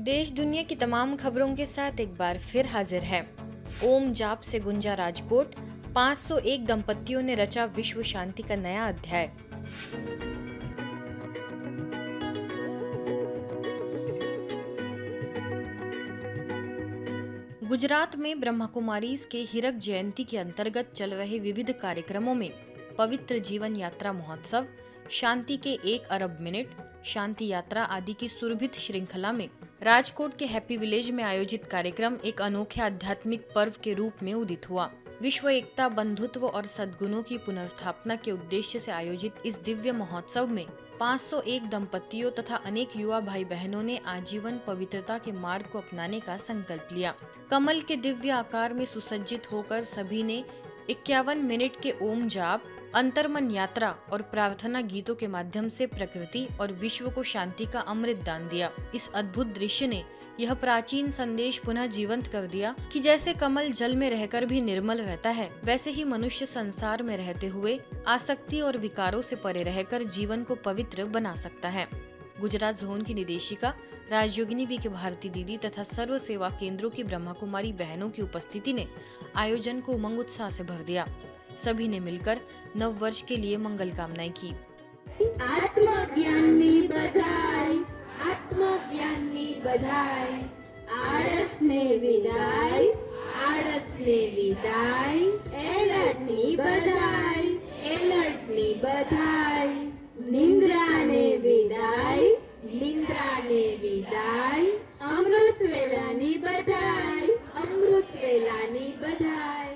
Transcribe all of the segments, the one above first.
देश दुनिया की तमाम खबरों के साथ एक बार फिर हाजिर है। ओम जाप से गुंजा राजकोट, 501 दंपतियों ने रचा विश्व शांति का नया अध्याय। गुजरात में ब्रह्मा कुमारीज के हीरक जयंती के अंतर्गत चल रहे विविध कार्यक्रमों में पवित्र जीवन यात्रा महोत्सव, शांति के 1 अरब मिनट, शांति यात्रा आदि की सुरभित श्रृंखला में राजकोट के हैप्पी विलेज में आयोजित कार्यक्रम एक अनोखे आध्यात्मिक पर्व के रूप में उदित हुआ। विश्व एकता, बंधुत्व और सद्गुणों की पुनर्स्थापना के उद्देश्य से आयोजित इस दिव्य महोत्सव में 501 दंपतियों तथा अनेक युवा भाई बहनों ने आजीवन पवित्रता के मार्ग को अपनाने का संकल्प लिया। कमल के दिव्य आकार में सुसज्जित होकर सभी ने 51 मिनट के ओम जाप, अंतर्मन यात्रा और प्रार्थना गीतों के माध्यम से प्रकृति और विश्व को शांति का अमृत दान दिया। इस अद्भुत दृश्य ने यह प्राचीन संदेश पुनः जीवंत कर दिया कि जैसे कमल जल में रहकर भी निर्मल रहता है, वैसे ही मनुष्य संसार में रहते हुए आसक्ति और विकारों से परे रहकर जीवन को पवित्र बना सकता है। गुजरात जोन की निदेशिका राजयोगिनी बी के भारती दीदी तथा सर्व सेवा केंद्रों की ब्रह्मा कुमारी बहनों की उपस्थिति ने आयोजन को उमंग उत्साह से भर दिया। सभी ने मिलकर नव वर्ष के लिए मंगल कामनाएं की। आत्मज्ञानी बधाई, आत्मज्ञानी बधाई, आळसने विदाई, आळसने विदाई, एलर्टनी बधाई, एलर्टनी बधाई, निंद्राने विदाई, निंद्राने विदाई, अमृत वेलानी बधाई, अमृत वेलानी बधाई।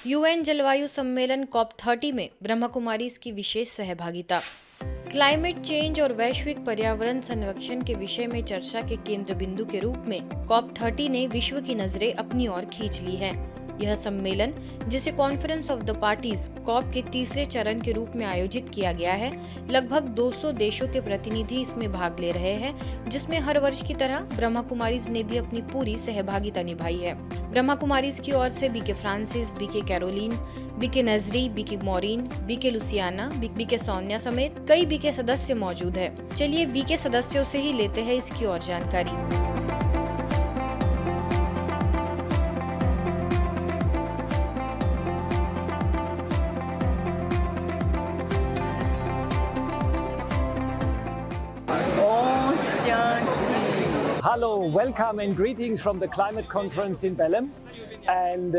यूएन जलवायु सम्मेलन COP30 में ब्रह्मा कुमारीज की विशेष सहभागिता। क्लाइमेट चेंज और वैश्विक पर्यावरण संरक्षण के विषय में चर्चा के केंद्र बिंदु के रूप में COP30 ने विश्व की नजरें अपनी ओर खींच ली है। यह सम्मेलन, जिसे conference of the parties COP के तीसरे चरण के रूप में आयोजित किया गया है, लगभग 200 देशों के प्रतिनिधि इसमें भाग ले रहे हैं, जिसमें हर वर्ष की तरह ब्रह्मा कुमारीज ने भी अपनी पूरी सहभागिता निभाई है। ब्रह्मा कुमारीज की ओर से BK Francis, BK Caroline, BK Nazri, BK Maureen, BK Luciana, BK Sonia समेत कई बीके सदस्य मौजूद है। चलिए बीके सदस्यों से ही लेते हैं इसकी और जानकारी। Hello, welcome and greetings from the climate conference in Belém. And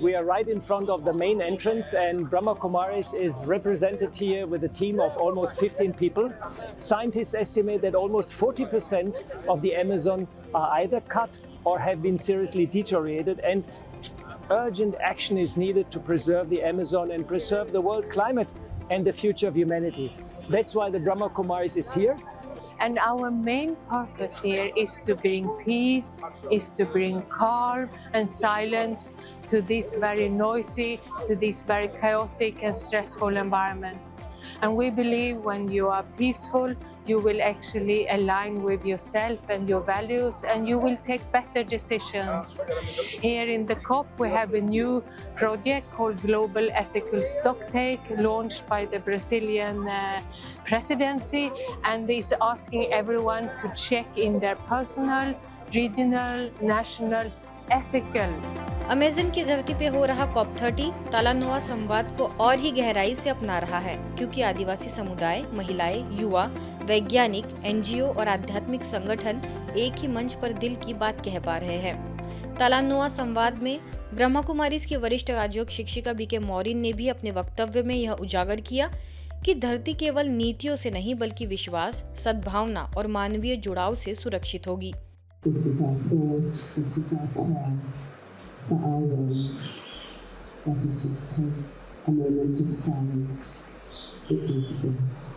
we are right in front of the main entrance, and Brahma Kumaris is represented here with a team of almost 15 people. Scientists estimate that almost 40% of the Amazon are either cut or have been seriously deteriorated, and urgent action is needed to preserve the Amazon and preserve the world climate and the future of humanity. That's why the Brahma Kumaris is here. And our main purpose here is to bring peace, is to bring calm and silence to this very noisy, to this very chaotic and stressful environment. And we believe when you are peaceful, you will actually align with yourself and your values, and you will take better decisions. Here in the COP, we have a new project called Global Ethical Stocktake, launched by the Brazilian presidency, and is asking everyone to check in their personal, regional, national, ethical. Amazon की धरती पे हो रहा COP30 तालानुआ संवाद को और ही गहराई से अपना रहा है, क्योंकि आदिवासी समुदाय, महिलाएं, युवा, वैज्ञानिक, NGO और आध्यात्मिक संगठन एक ही मंच पर दिल की बात कह पा रहे हैं। तालानुआ संवाद में ब्रह्मा कुमारीज की वरिष्ठ राजयोग शिक्षिका बीके मॉरिन ने भी अपने वक्तव्य में यह उजागर किया कि धरती केवल नीतियों से नहीं बल्कि विश्वास, सद्भावना और मानवीय जुड़ाव से सुरक्षित होगी। This is our thought, this is our prayer for our world. Let us just take a moment of silence with these things.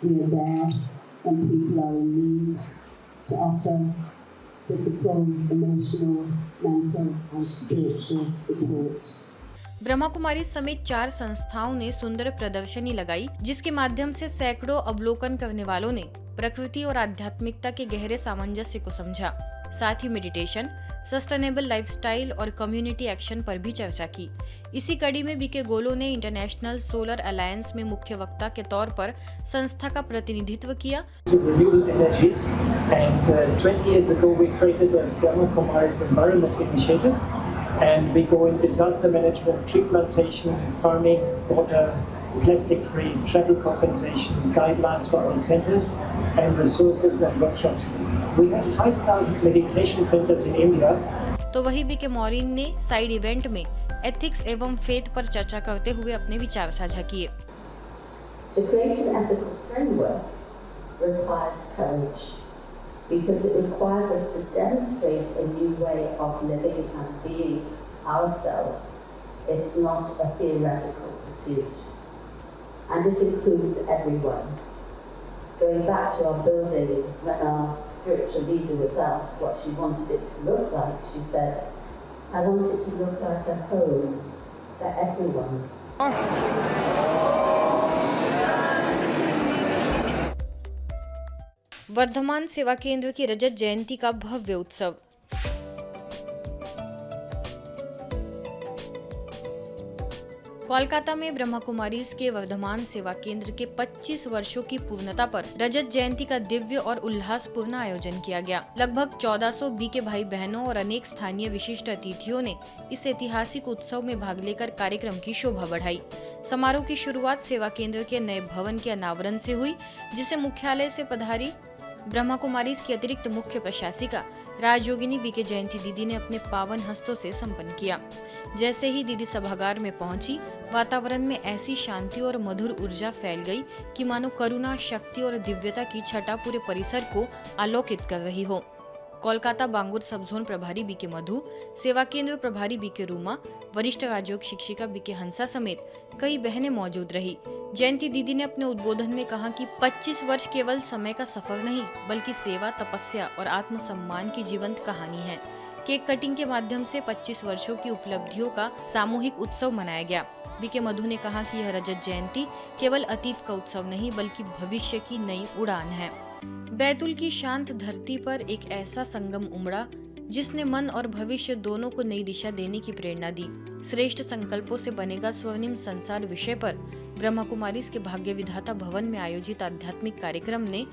We are there when people are in need to offer physical, emotional, mental and spiritual support. Brahma Kumari समेत 4 संस्थाओं ने सुंदर प्रदर्शनी लगाई, जिसके माध्यम से सैकड़ों अवलोकन करने वालों ने प्रकृति और आध्यात्मिकता के गहरे सामंजस्य को समझा। साथ ही मेडिटेशन, सस्टेनेबल लाइफस्टाइल और कम्युनिटी एक्शन पर भी चर्चा की। इसी कड़ी में बीके गोलो ने इंटरनेशनल सोलर अलायंस में मुख्य वक्ता के तौर पर संस्था का प्रतिनिधित्व किया। Renewable energies, and 20 years ago we created the Brahma Kumaris Environment Initiative, and we go in disaster management, tree plantation, farming, water, plastic-free, travel compensation, guidelines for our centers, and resources and workshops. We have 5,000 meditation centers in India. तो वही BK मॉरिन ने side event में ethics एवं faith पर चर्चा करते हुए अपने विचार साझा किए। To create an ethical framework requires courage, because it requires us to demonstrate a new way of living and being ourselves. It's not a theoretical pursuit. And it includes everyone. Going back to our building, when our spiritual leader was asked what she wanted it to look like, she said, I want it to look like a home for everyone. Varthaman सेवा केंद्र की रजत जयंती का भव्य उत्सव। कोलकाता में ब्रह्मा कुमारीज के वर्धमान सेवा केंद्र के 25 वर्षों की पूर्णता पर रजत जयंती का दिव्य और उल्लासपूर्ण आयोजन किया गया। लगभग 1400 बीके भाई बहनों और अनेक स्थानीय विशिष्ट अतिथियों ने इस ऐतिहासिक उत्सव में भाग लेकर कार्यक्रम की शोभा बढ़ाई। समारोह की शुरुआत सेवा केंद्र के नए भवन के अनावरण से हुई, जिसे मुख्यालय से पधारी ब्रह्मा कुमारीज की अतिरिक्त मुख्य प्रशासिका राजयोगिनी बीके जयंती दीदी ने अपने पावन हस्तों से संपन्न किया। जैसे ही दीदी सभागार में पहुंची, वातावरण में ऐसी शांति और मधुर ऊर्जा फैल गई कि मानो करुणा, शक्ति और दिव्यता की छटा पूरे परिसर को आलोकित कर रही हो। कोलकाता बांगुर सब जोन प्रभारी बीके मधु, सेवा केंद्र प्रभारी बीके रूमा, वरिष्ठ राजयोग शिक्षिका बीके हंसा समेत कई बहनें मौजूद रही। जयंती दीदी ने अपने उद्बोधन में कहा कि 25 वर्ष केवल समय का सफर नहीं, बल्कि सेवा, तपस्या और आत्मसम्मान की जीवंत कहानी है। केक कटिंग के माध्यम से 25 वर्षों की उपलब्धियों का सामूहिक उत्सव मनाया गया। बीके मधु ने कहा कि यह रजत जयंती केवल अतीत का उत्सव नहीं, बल्कि भविष्य की नई उड़ान है। बैतूल की शांत धरती पर एक ऐसा संगम उमड़ा जिसने मन और भविष्य दोनों को नई दिशा देने की प्रेरणा दी। श्रेष्ठ संकल्पों से बनेगा स्वर्णिम संसार विषय पर ब्रह्मा कुमारीज के भाग्य विधाता भवन में आयोजित आध्यात्मिक कार्यक्रम ने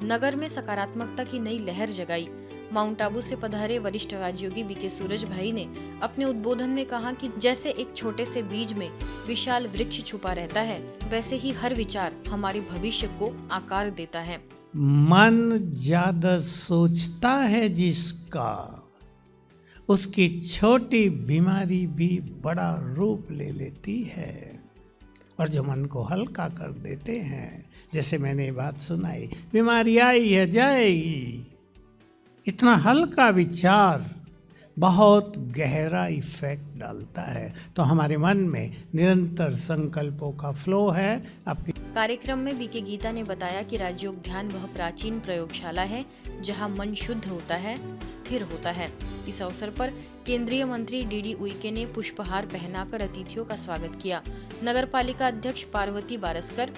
नगर में सकारात्मकता की नई लहर जगाई। माउंट आबू से पधारे वरिष्ठ राजयोगी बीके सूरज भाई ने अपने उद्बोधन में कहा कि जैसे एक छोटे से बीज में विशाल वृक्ष छुपा रहता है, वैसे ही हर विचार हमारे भविष्य को आकार देता है। मन ज्यादा सोचता है जिसका, उसकी छोटी बीमारी भी बड़ा रूप ले लेती है। और जो मन को हल्का कर देते हैं, जैसे मैंने ये बात सुनाई, बीमारी आई है जाएगी, इतना हल्का विचार बहुत गहरा इफेक्ट डालता है। तो हमारे मन में निरंतर संकल्पों का फ्लो है। आपकी कार्यक्रम में बीके गीता ने बताया कि राजयोग ध्यान वह प्राचीन प्रयोगशाला है जहां मन शुद्ध होता है, स्थिर होता है। इस अवसर पर केंद्रीय मंत्री डीडी उइके ने पुष्पहार पहनाकर अतिथियों का स्वागत किया। नगर पालिका अध्यक्ष पार्वती बारस्कर,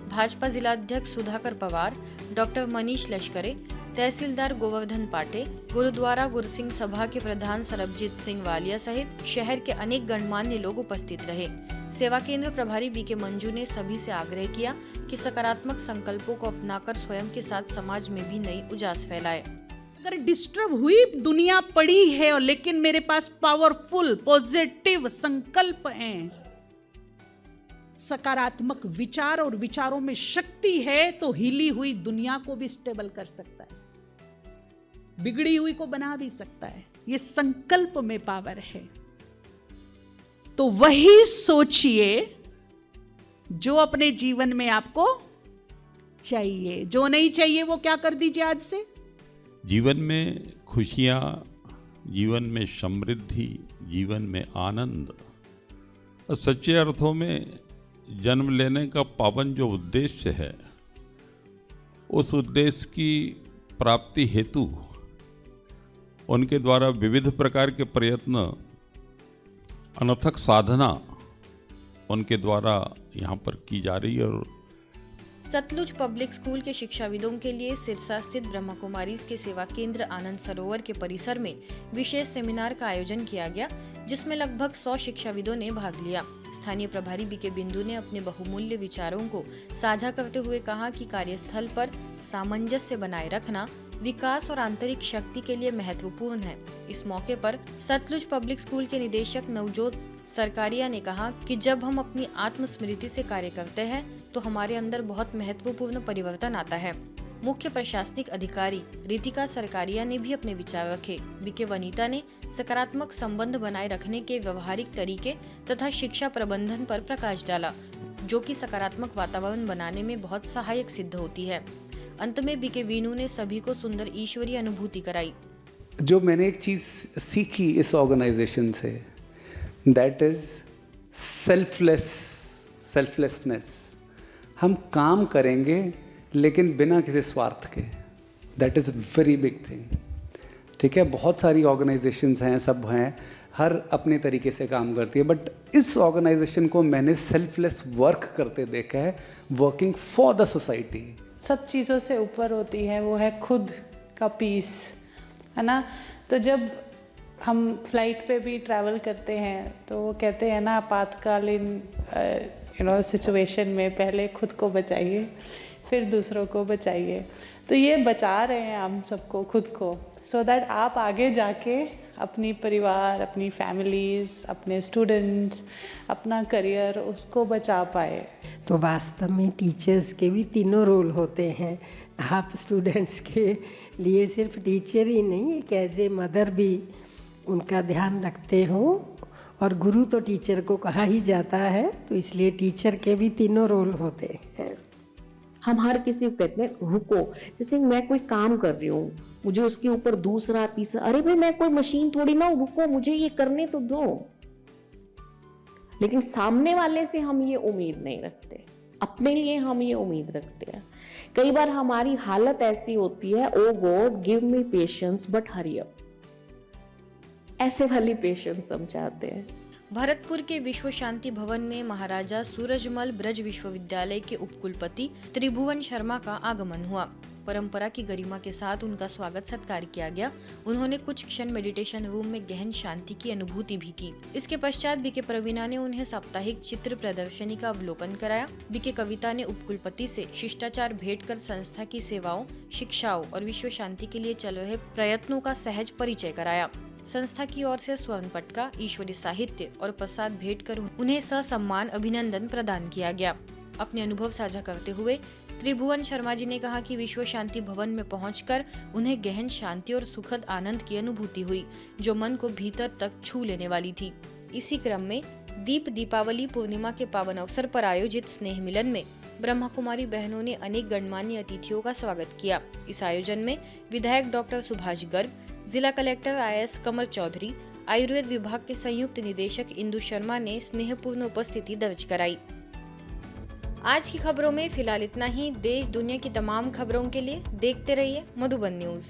भाजपा जिलाध्यक्ष सुधाकर पवार, डॉक्टर मनीष लश्करे, तहसीलदार गोवर्धन पाटे, गुरुद्वारा गुरसिंह सभा के प्रधान सरबजीत सिंह वालिया सहित शहर के अनेक गणमान्य लोग उपस्थित रहे। सेवा केंद्र प्रभारी बीके मंजू ने सभी से आग्रह किया कि सकारात्मक संकल्पों को अपनाकर स्वयं के साथ समाज में भी नई उजास फैलाए। अगर डिस्टर्ब हुई दुनिया पड़ी है और लेकिन मेरे पास पावरफुल पॉजिटिव संकल्प हैं, सकारात्मक विचार और विचारों में शक्ति है, तो हिली हुई दुनिया को भी स्टेबल कर सकता है, बिगड़ी हुई को बना भी सकता है। ये संकल्प में पावर है। तो वही सोचिए जो अपने जीवन में आपको चाहिए। जो नहीं चाहिए वो क्या कर दीजिए आज से। जीवन में खुशियाँ, जीवन में समृद्धि, जीवन में आनंद और सच्चे अर्थों में जन्म लेने का पावन जो उद्देश्य है, उस उद्देश्य की प्राप्ति हेतु उनके द्वारा विविध प्रकार के प्रयत्न, अनथक साधना उनके द्वारा यहाँ पर की जा रही है। और सतलुज पब्लिक स्कूल के शिक्षाविदों के लिए सिरसा स्थित ब्रह्मा कुमारीज के सेवा केंद्र आनंद सरोवर के परिसर में विशेष सेमिनार का आयोजन किया गया, जिसमें लगभग 100 शिक्षाविदों ने भाग लिया। स्थानीय प्रभारी बीके बिंदु ने अपने बहुमूल्य विचारों को साझा करते हुए कहा कि कार्यस्थल पर सामंजस्य बनाए रखना विकास और आंतरिक शक्ति के लिए महत्वपूर्ण है। इस मौके पर सतलुज पब्लिक स्कूल के निदेशक नवजोत सरकारिया ने कहा कि जब हम अपनी आत्मस्मृति से कार्य करते हैं तो हमारे अंदर बहुत महत्वपूर्ण परिवर्तन आता है। मुख्य प्रशासनिक अधिकारी रितिका सरकारिया ने भी अपने विचार रखे। बीके वनीता ने सकारात्मक संबंध बनाए रखने के व्यवहारिक तरीके तथा शिक्षा प्रबंधन पर प्रकाश डाला, जो कि सकारात्मक वातावरण बनाने में बहुत सहायक सिद्ध होती है। अंत में बीके वीनू ने सभी को सुंदर ईश्वरीय अनुभूति कराई। जो मैंने एक चीज़ सीखी इस ऑर्गेनाइजेशन से, दैट इज़ सेल्फलेसनेस। हम काम करेंगे लेकिन बिना किसी स्वार्थ के, that is very big thing. ठीक है, बहुत सारी ऑर्गेनाइजेशंस हैं, सब हैं, हर अपने तरीके से काम करती है, बट इस ऑर्गेनाइजेशन को मैंने सेल्फलेस वर्क करते देखा है, वर्किंग फॉर द सोसाइटी। सब चीज़ों से ऊपर होती है वो है खुद का पीस, है ना। तो जब हम फ्लाइट पे भी ट्रैवल करते हैं तो वो कहते हैं ना, आपातकालीन सिचुएशन में पहले खुद को बचाइए फिर दूसरों को बचाइए। तो ये बचा रहे हैं हम सबको, खुद को, सो दैट आप आगे जाके अपनी परिवार, अपनी फैमिलीज़, अपने स्टूडेंट्स, अपना करियर, उसको बचा पाए। तो वास्तव में टीचर्स के भी तीनों रोल होते हैं। आप स्टूडेंट्स के लिए सिर्फ टीचर ही नहीं, एक एज ए मदर भी उनका ध्यान रखते हो, और गुरु तो टीचर को कहा ही जाता है, तो इसलिए टीचर के भी तीनों रोल होते हैं। हम हर किसी को कहते हैं रुको, जैसे मैं कोई काम कर रही हूँ, मुझे उसके ऊपर दूसरा तीसरा, अरे भाई मैं कोई मशीन थोड़ी ना, रुको मुझे ये करने तो दो। लेकिन सामने वाले से हम ये उम्मीद नहीं रखते, अपने लिए हम ये उम्मीद रखते हैं। कई बार हमारी हालत ऐसी होती है, oh God give me patience but hurry up, ऐसे वाली पेशेंस हम चाहते हैं। भरतपुर के विश्व शांति भवन में महाराजा सूरजमल ब्रज विश्वविद्यालय के उपकुलपति त्रिभुवन शर्मा का आगमन हुआ। परंपरा की गरिमा के साथ उनका स्वागत सत्कार किया गया। उन्होंने कुछ क्षण मेडिटेशन रूम में गहन शांति की अनुभूति भी की। इसके पश्चात बीके प्रवीणा ने उन्हें साप्ताहिक चित्र प्रदर्शनी का अवलोकन कराया। बीके कविता ने उपकुलपति से शिष्टाचार भेंट कर संस्था की सेवाओं, शिक्षाओं और विश्व शांति के लिए चल रहे प्रयत्नों का सहज परिचय कराया। संस्था की ओर से स्वर्ण पटका, ईश्वरी साहित्य और प्रसाद भेंट कर उन्हें ससम्मान अभिनंदन प्रदान किया गया। अपने अनुभव साझा करते हुए त्रिभुवन शर्मा जी ने कहा कि विश्व शांति भवन में पहुंचकर उन्हें गहन शांति और सुखद आनंद की अनुभूति हुई, जो मन को भीतर तक छू लेने वाली थी। इसी क्रम में दीपावली पूर्णिमा के पावन अवसर पर आयोजित स्नेह मिलन में ब्रह्मा कुमारी बहनों ने अनेक गणमान्य अतिथियों का स्वागत किया। इस आयोजन में विधायक डॉक्टर सुभाष गर्ग, जिला कलेक्टर IAS कमर चौधरी, आयुर्वेद विभाग के संयुक्त निदेशक इंदु शर्मा ने स्नेहपूर्ण उपस्थिति दर्ज कराई। आज की खबरों में फिलहाल इतना ही। देश दुनिया की तमाम खबरों के लिए देखते रहिए मधुबन न्यूज।